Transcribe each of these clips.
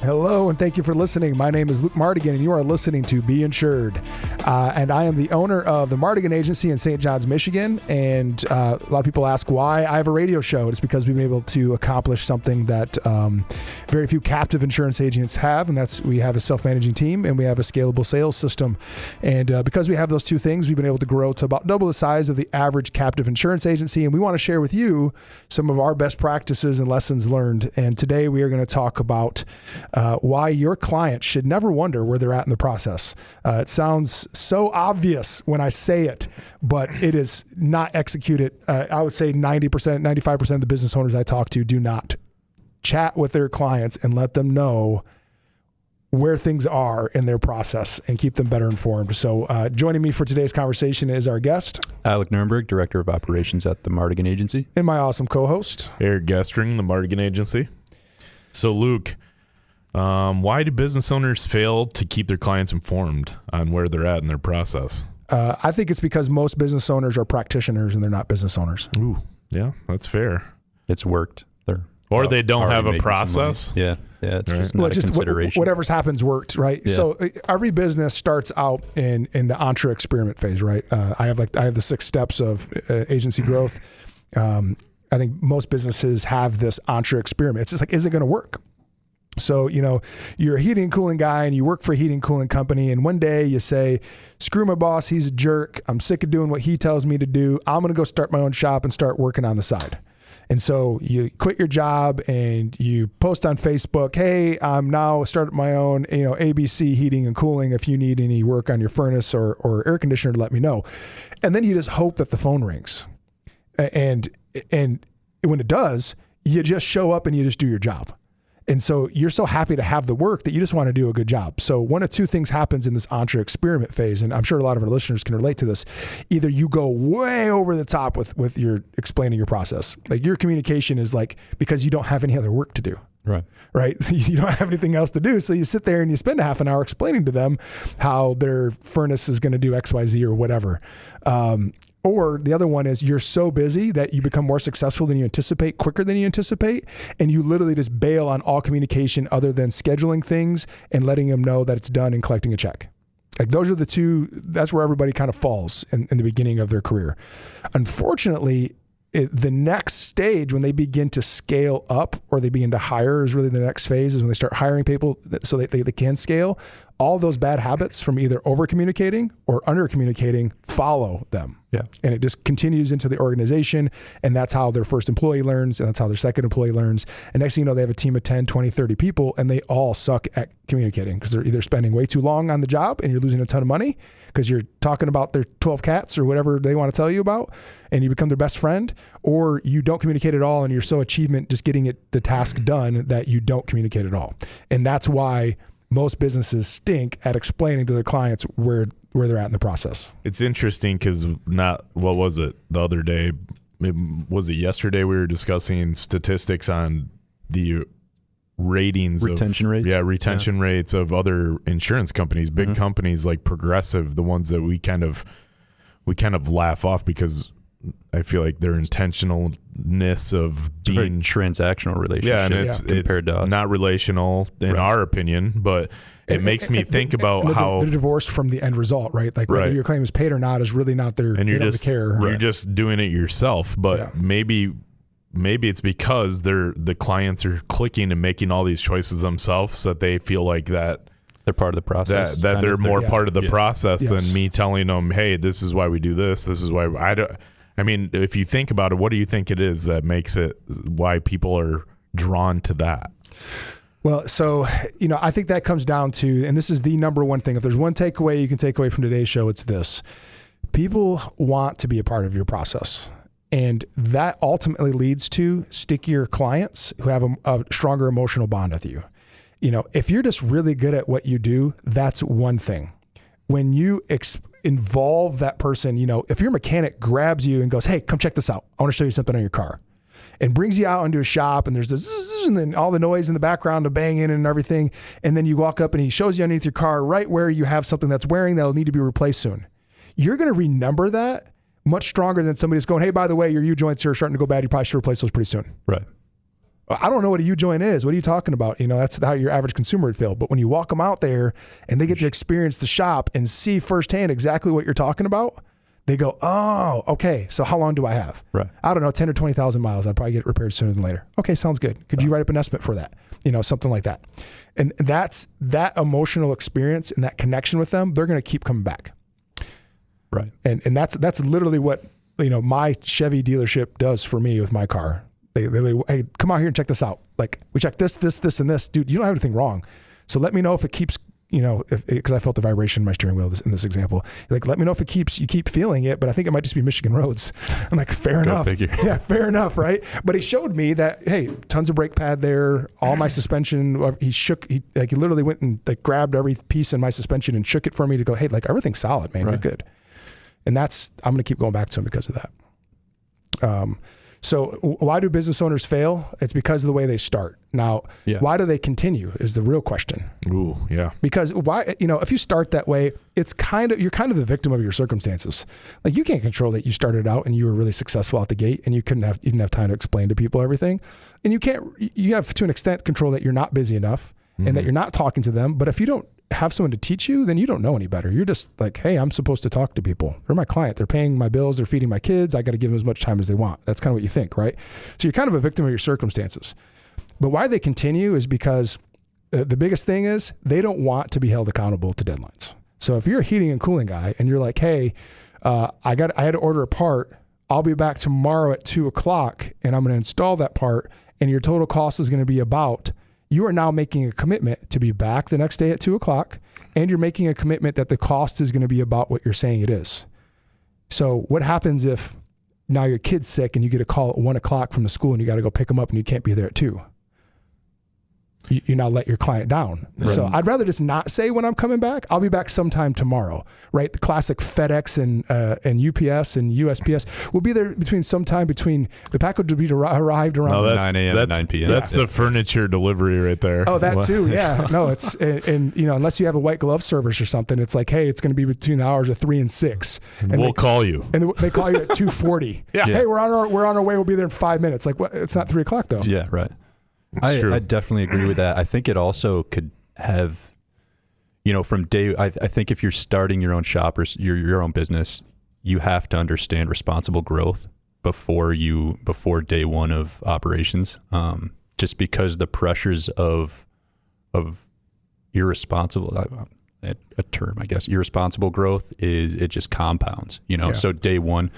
Hello, and thank you for listening. My name is Luke Mardigan, and you are listening to Be Insured. And I am the owner of the Mardigan Agency in St. John's, Michigan. And a lot of people ask why I have a radio show. It's because we've been able to accomplish something that very few captive insurance agents have, and that's we have a self-managing team and we have a scalable sales system. And because we have those two things, we've been able to grow to about double the size of the average captive insurance agency. And we want to share with you some of our best practices and lessons learned. And today we are going to talk about why your client should never wonder where they're at in the process. It sounds so obvious when I say it, but it is not executed. I would say 90%, 95% of the business owners I talk to do not chat with their clients and let them know where things are in their process and keep them better informed. So joining me for today's conversation is our guest, Alec Nurnberg, Director of Operations at the Mardigan Agency. And my awesome co-host, Eric Gestring, the Mardigan Agency. So Luke, why do business owners fail to keep their clients informed on where they're at in their process? I think it's because most business owners are practitioners and they're not business owners. Ooh, yeah, that's fair. It's worked. Or they don't have a process. Yeah, it's right. just not a consideration. Whatever's happens worked, right? Yeah. So every business starts out in the entre experiment phase, right? I have the 6 steps of agency growth. I think most businesses have this entre experiment. It's just like, is it going to work? So, you're a heating and cooling guy and you work for a heating and cooling company. And one day you say, screw my boss. He's a jerk. I'm sick of doing what he tells me to do. I'm going to go start my own shop and start working on the side. And so you quit your job and you post on Facebook, hey, I'm now starting my own, ABC heating and cooling. If you need any work on your furnace or air conditioner, let me know. And then you just hope that the phone rings. And when it does, you just show up and you just do your job. And so you're so happy to have the work that you just want to do a good job. So one of two things happens in this entre experiment phase, and I'm sure a lot of our listeners can relate to this. Either you go way over the top with your explaining your process. Like your communication is like, because you don't have any other work to do. Right. So you don't have anything else to do. So you sit there and you spend a half an hour explaining to them how their furnace is going to do X, Y, Z or whatever. Or the other one is you're so busy that you become more successful than you anticipate, quicker than you anticipate, and you literally just bail on all communication other than scheduling things and letting them know that it's done and collecting a check. Like those are the two, that's where everybody kind of falls in the beginning of their career. Unfortunately, the next stage when they begin to scale up or they begin to hire is really the next phase is when they start hiring people so they can scale. All those bad habits from either over communicating or under communicating follow them. Yeah. And it just continues into the organization. And that's how their first employee learns. And that's how their second employee learns. And next thing you know, they have a team of 10, 20, 30 people and they all suck at communicating because they're either spending way too long on the job and you're losing a ton of money because you're talking about their 12 cats or whatever they want to tell you about and you become their best friend, or you don't communicate at all and you're so achievement just getting the task done that you don't communicate at all. And that's why most businesses stink at explaining to their clients where they're at in the process. It's interesting because what was it the other day? Was it yesterday? We were discussing statistics on the ratings retention rates. Yeah, retention rates of other insurance companies, big companies like Progressive, the ones that we kind of laugh off because I feel like their intentionalness of being transactional relationship. Yeah, and it's not relational in our opinion, but it makes me think about how they're divorced from the end result, right? Like whether your claim is paid or not is really not their. And you're care. You're just doing it yourself, but maybe it's because the clients are clicking and making all these choices themselves that they feel like that. They're part of the process. That they're more part of the process than me telling them, hey, this is why we do this. This is why I mean, if you think about it, what do you think it is that makes it why people are drawn to that? Well, so, I think that comes down to, and this is the number one thing. If there's one takeaway you can take away from today's show, it's this. People want to be a part of your process. And that ultimately leads to stickier clients who have a stronger emotional bond with you. If you're just really good at what you do, that's one thing. When you involve that person, if your mechanic grabs you and goes, hey, come check this out. I want to show you something on your car. And brings you out into a shop and there's the zzz and then all the noise in the background of banging and everything. And then you walk up and he shows you underneath your car right where you have something that's wearing that'll need to be replaced soon. You're going to remember that much stronger than somebody that's going, hey, by the way, your U-joints are starting to go bad. You probably should replace those pretty soon. Right. I don't know what a U-joint is. What are you talking about? That's how your average consumer would feel. But when you walk them out there and they get to experience the shop and see firsthand exactly what you're talking about, they go, oh, okay. So how long do I have? Right. I don't know, 10 or 20,000 miles. I'd probably get it repaired sooner than later. Okay, sounds good. Could you write up an estimate for that? Something like that. And that's that emotional experience and that connection with them. They're going to keep coming back. Right. And that's literally what, my Chevy dealership does for me with my car. They hey, come out here and check this out. Like, we check this, and this. Dude, you don't have anything wrong. So let me know if it keeps, because I felt the vibration in my steering wheel in this example. Like, let me know if you keep feeling it, but I think it might just be Michigan roads. I'm like, fair enough. Figure. Yeah, fair enough, right? But he showed me that, hey, tons of brake pad there, all my suspension. He literally went and grabbed every piece in my suspension and shook it for me to go, hey, everything's solid, man. Right. You're good. And I'm going to keep going back to him because of that. So why do business owners fail? It's because of the way they start. Now, why do they continue is the real question. Ooh, yeah. Because why, if you start that way, you're kind of the victim of your circumstances. Like, you can't control that you started out and you were really successful out the gate and you didn't have time to explain to people everything. And you have to an extent control that you're not busy enough and that you're not talking to them. But if you don't have someone to teach you, then you don't know any better. You're just like, hey, I'm supposed to talk to people. They're my client. They're paying my bills. They're feeding my kids. I got to give them as much time as they want. That's kind of what you think, right? So you're kind of a victim of your circumstances. But why they continue is because the biggest thing is they don't want to be held accountable to deadlines. So if you're a heating and cooling guy and you're like, hey, I had to order a part. I'll be back tomorrow at 2:00 and I'm going to install that part, and your total cost is going to be about, you are now making a commitment to be back the next day at 2:00, and you're making a commitment that the cost is going to be about what you're saying it is. So what happens if now your kid's sick and you get a call at 1:00 from the school and you got to go pick them up and you can't be there at 2:00? You now let your client down. Right. So I'd rather just not say when I'm coming back. I'll be back sometime tomorrow, right? The classic FedEx and UPS and USPS will be there between the package will be arrived around 9 a.m. and 9 p.m. That's the furniture delivery right there. Oh, that too. Yeah. No, it's, and unless you have a white glove service or something, it's like, hey, it's going to be between the hours of 3 and 6. And we'll call you. And they call you at 2:40. Yeah. Hey, we're on our way. We'll be there in 5 minutes. Like, what? It's not 3:00 though. Yeah. Right. I definitely agree with that. I think it also could have, from day, I think if you're starting your own shop or your own business, you have to understand responsible growth before day one of operations. Just because the pressures of irresponsible, a term, I guess, irresponsible growth it just compounds, So day one,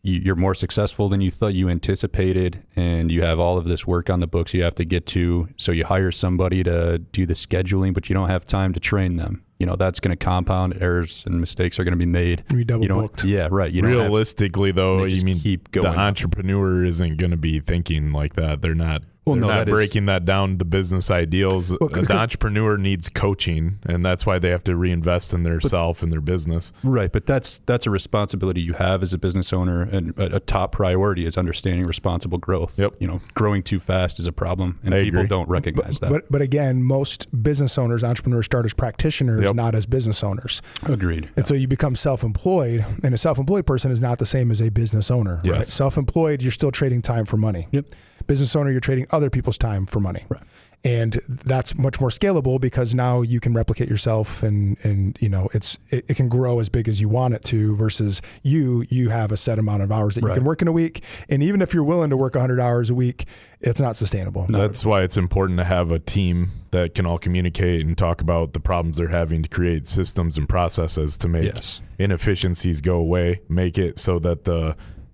you're more successful than you thought you anticipated, and you have all of this work on the books you have to get to. So you hire somebody to do the scheduling, but you don't have time to train them. That's going to compound. Errors and mistakes are going to be made. You double booked. Yeah, right. Realistically, though, you mean keep going the entrepreneur isn't going to be thinking like that. They're not. Well, they're not breaking that down to business ideals. The entrepreneur needs coaching, and that's why they have to reinvest in their self and their business. Right, but that's a responsibility you have as a business owner, and a top priority is understanding responsible growth. Yep. Growing too fast is a problem, and people don't recognize that. But again, most business owners, entrepreneurs start as practitioners, not as business owners. Agreed. And so you become self-employed, and a self-employed person is not the same as a business owner. Yes. Right? Self-employed, you're still trading time for money. Yep. Business owner, you're trading other people's time for money. Right. And that's much more scalable because now you can replicate yourself and it can grow as big as you want it to versus you have a set amount of hours that you can work in a week. And even if you're willing to work 100 hours a week, it's not sustainable. That's why it's important to have a team that can all communicate and talk about the problems they're having to create systems and processes to make inefficiencies go away, make it so that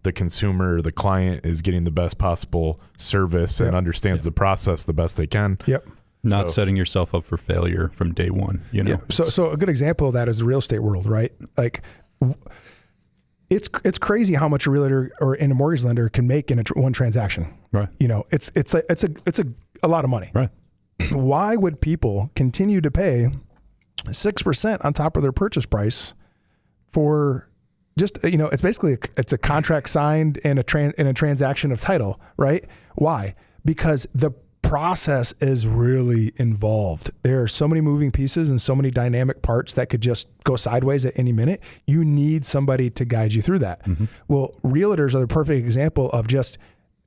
the consumer, the client is getting the best possible service and understands the process the best they can. Yep. Not setting yourself up for failure from day one. Yeah. So a good example of that is the real estate world, right? Like it's crazy how much a realtor or in a mortgage lender can make in one transaction. Right. It's a lot of money. Right. Why would people continue to pay 6% on top of their purchase price for just, it's basically it's a contract signed and a transaction of title, right? Why? Because the process is really involved. There are so many moving pieces and so many dynamic parts that could just go sideways at any minute. You need somebody to guide you through that. Mm-hmm. Well, realtors are the perfect example of just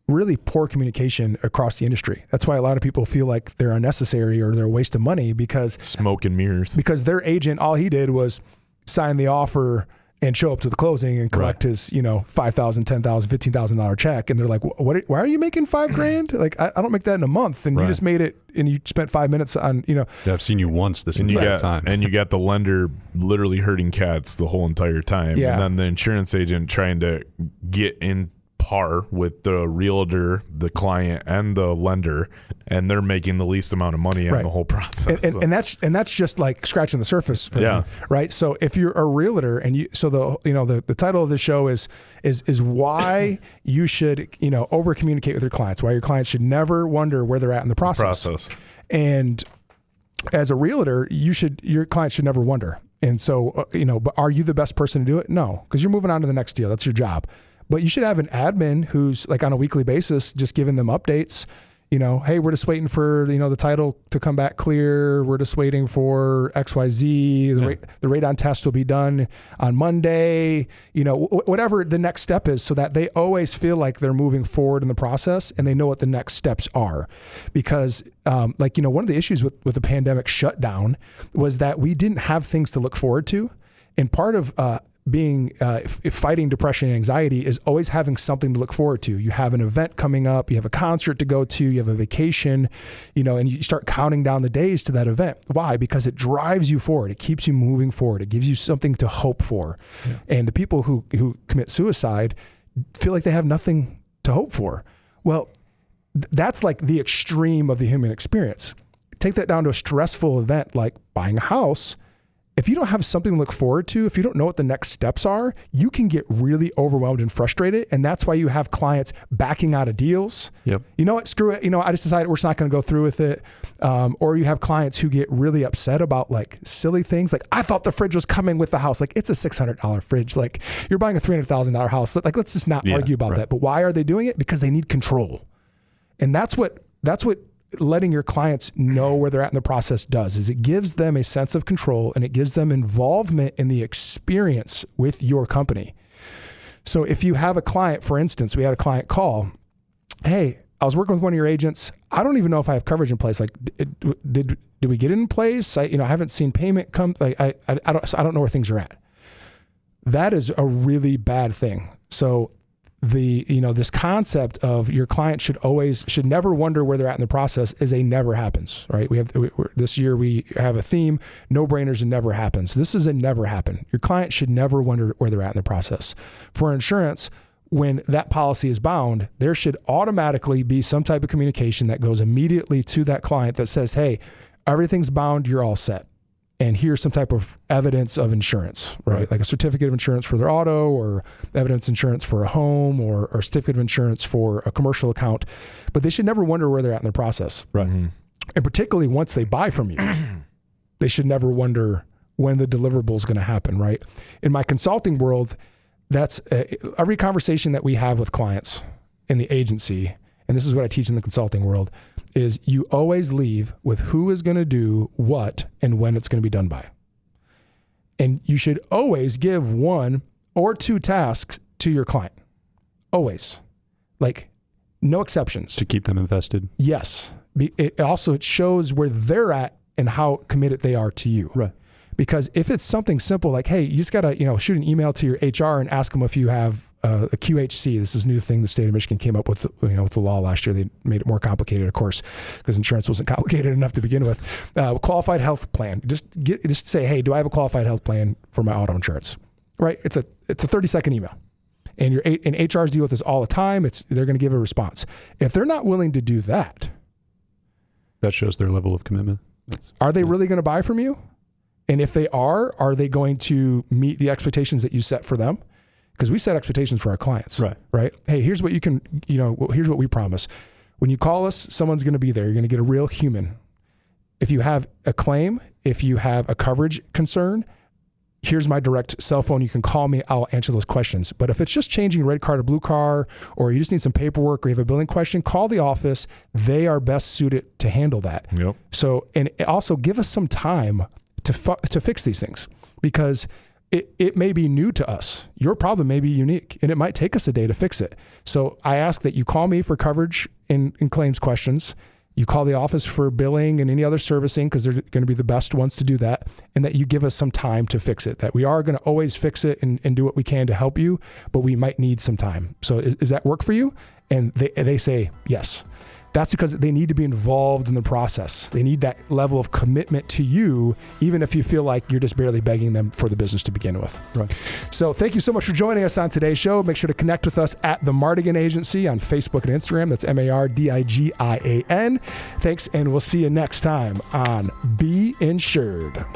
really poor communication across the industry. That's why a lot of people feel like they're unnecessary or they're a waste of money, because smoke and mirrors. Because their agent, all he did was sign the offer and show up to the closing and collect his, $5,000, $10,000, $15,000 check. And they're like, why are you making $5,000? Like, I don't make that in a month. And you just made it, and you spent 5 minutes on, Yeah, I've seen you once this entire time. And you got the lender literally herding cats the whole entire time. Yeah. And then the insurance agent trying to get in par with the realtor, the client, and the lender, and they're making the least amount of money on the whole process. And that's just like scratching the surface for them, right? So if you're a realtor and the title of the show is why you should, over communicate with your clients, why your clients should never wonder where they're at in the process. And as a realtor, your clients should never wonder. And so, but are you the best person to do it? No, because you're moving on to the next deal. That's your job. But you should have an admin who's like on a weekly basis, just giving them updates. Hey, we're just waiting for, the title to come back clear. We're just waiting for XYZ. The radon test will be done on Monday, whatever the next step is, so that they always feel like they're moving forward in the process and they know what the next steps are. Because one of the issues with the pandemic shutdown was that we didn't have things to look forward to. And part of, fighting depression and anxiety is always having something to look forward to. You have an event coming up, you have a concert to go to, you have a vacation, and you start counting down the days to that event. Why? Because it drives you forward. It keeps you moving forward. It gives you something to hope for. Yeah. And the people who commit suicide feel like they have nothing to hope for. Well, that's like the extreme of the human experience. Take that down to a stressful event like buying a house. If you don't have something to look forward to, if you don't know what the next steps are, you can get really overwhelmed and frustrated. And that's why you have clients backing out of deals. Yep. You know what? Screw it. I just decided we're just not going to go through with it. Or you have clients who get really upset about like silly things. Like, I thought the fridge was coming with the house. Like, it's a $600 fridge. Like, you're buying a $300,000 house. Like, let's just not argue about that. But why are they doing it? Because they need control. And that's what letting your clients know where they're at in the process does, is it gives them a sense of control and it gives them involvement in the experience with your company. So if you have a client, for instance, we had a client call, hey, I was working with one of your agents. I don't even know if I have coverage in place. Like, did we get it in place? I haven't seen payment come. Like, I don't know where things are at. That is a really bad thing. So this concept of your client should never wonder where they're at in the process is a never happens, right? This year we have a theme, no brainers and never happens. This is a never happen. Your client should never wonder where they're at in the process. For insurance, when that policy is bound, there should automatically be some type of communication that goes immediately to that client that says, hey, everything's bound, you're all set. And here's some type of evidence of insurance, right? Like a certificate of insurance for their auto, or evidence insurance for a home, or certificate of insurance for a commercial account. But they should never wonder where they're at in the process. Right. Mm-hmm. And particularly once they buy from you, they should never wonder when the deliverable is going to happen, right? In my consulting world, that's every conversation that we have with clients in the agency, and this is what I teach in the consulting world, is you always leave with who is going to do what and when it's going to be done by. And you should always give 1 or 2 tasks to your client. Always. Like, no exceptions. To keep them invested. Yes. It shows where they're at and how committed they are to you. Right. Because if it's something simple like, hey, you just got to, shoot an email to your HR and ask them if you have a QHC. This is a new thing the state of Michigan came up with, with the law last year. They made it more complicated, of course, because insurance wasn't complicated enough to begin with. Qualified health plan. Just say, hey, do I have a qualified health plan for my auto insurance? Right? It's a 30-second email. And HRs deal with this all the time. They're going to give a response. If they're not willing to do that, that shows their level of commitment. Are they really going to buy from you? And if they are they going to meet the expectations that you set for them? Because we set expectations for our clients, right? Hey, here's what here's what we promise. When you call us, someone's going to be there. You're going to get a real human. If you have a claim, if you have a coverage concern, here's my direct cell phone. You can call me. I'll answer those questions. But if it's just changing a red car to blue car, or you just need some paperwork, or you have a billing question, call the office. They are best suited to handle that. Yep. So, and also give us some time to fix these things, because it may be new to us. Your problem may be unique, and it might take us a day to fix it. So I ask that you call me for coverage and claims questions. You call the office for billing and any other servicing, because they're going to be the best ones to do that, and that you give us some time to fix it. That we are going to always fix it and do what we can to help you, but we might need some time. So is that work for you? And they say yes. That's because they need to be involved in the process. They need that level of commitment to you, even if you feel like you're just barely begging them for the business to begin with. Right. So thank you so much for joining us on today's show. Make sure to connect with us at The Mardigan Agency on Facebook and Instagram. That's MARDIGIAN. Thanks, and we'll see you next time on Be Insured.